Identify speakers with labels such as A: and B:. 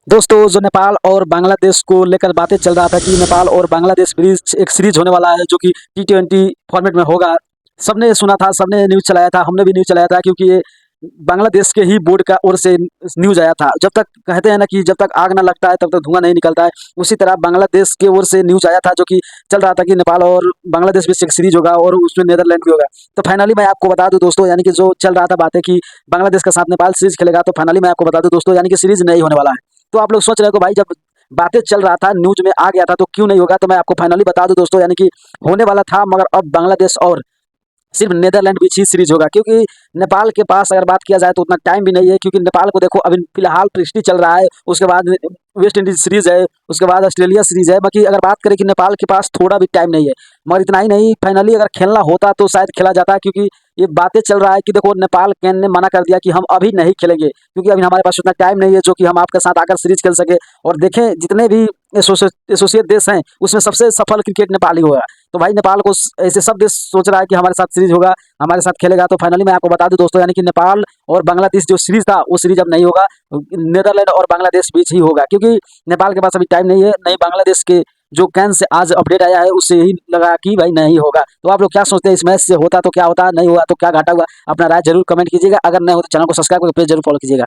A: दोस्तों जो नेपाल और बांग्लादेश को लेकर बातें चल रहा था कि नेपाल और बांग्लादेश बीच एक सीरीज होने वाला है जो कि T20 फॉर्मेट में होगा। सबने सुना था, सबने न्यूज़ चलाया था, हमने भी न्यूज़ चलाया था क्योंकि ये बांग्लादेश के ही बोर्ड का ओर से न्यूज़ आया था। जब तक कहते हैं ना कि जब तक आग ना लगता है तब तक धुआं नहीं निकलता है, उसी तरह बांग्लादेश की ओर से न्यूज़ आया था जो कि चल रहा था कि नेपाल और बांग्लादेश बीच एक सीरीज होगा और उसमें नीदरलैंड भी होगा। तो फाइनली मैं आपको बता दूं दोस्तों, यानी कि जो चल रहा था बातें कि बांग्लादेश के साथ नेपाल सीरीज खेलेगा, तो फाइनली मैं आपको बता दूं दोस्तों, यानी कि सीरीज नहीं होने वाला है। तो आप लोग सोच रहे हो कि भाई जब बातें चल रहा था, न्यूज़ में आ गया था, तो क्यों नहीं होगा? तो मैं आपको फाइनली बता दूं दोस्तों, यानी कि होने वाला था, मगर अब बांग्लादेश और सिर्फ नीदरलैंड बीच ही सीरीज होगा, क्योंकि नेपाल के पास अगर बात किया जाए तो उतना टाइम भी नहीं है, क्योंकि नेपाल को देखो अभी फिलहाल टेस्ट चल रहा है, उसके बाद वेस्ट इंडीज सीरीज है, उसके बाद ऑस्ट्रेलिया सीरीज है। बाकी अगर बात करें कि नेपाल के पास थोड़ा भी टाइम नहीं है, मगर इतना ही नहीं, फाइनली अगर खेलना होता तो शायद खेला जाता, क्योंकि ये बातें चल रहा है कि देखो नेपाल कैन ने मना कर दिया कि हम अभी नहीं खेलेंगे, क्योंकि अभी हमारे पास उतना टाइम नहीं है जो कि हम आपके साथ आकर सीरीज खेल सके। और देखें जितने भी एसोसिएट देश हैं उसमें सबसे सफल क्रिकेट नेपाल ही होगा। तो भाई नेपाल को ऐसे सब देश सोच रहा है कि हमारे साथ सीरीज होगा, हमारे साथ खेलेगा। तो फाइनली मैं आपको बता दूं दोस्तों, यानी कि नेपाल और बांग्लादेश जो सीरीज था वो सीरीज अब नहीं होगा, नीदरलैंड और बांग्लादेश बीच ही होगा, क्योंकि नेपाल के पास अभी टाइम नहीं है, नहीं बांग्लादेश के जो कैन से आज अपडेट आया है उससे ही लगा कि भाई नहीं होगा। तो आप लोग क्या सोचते हैं, इस मैच से होता तो क्या होता, नहीं हुआ तो क्या घाटा हुआ? अपना राय जरूर कमेंट कीजिएगा। अगर नहीं हो तो चैनल को सब्सक्राइब करके पेज जरूर फॉलो कीजिएगा।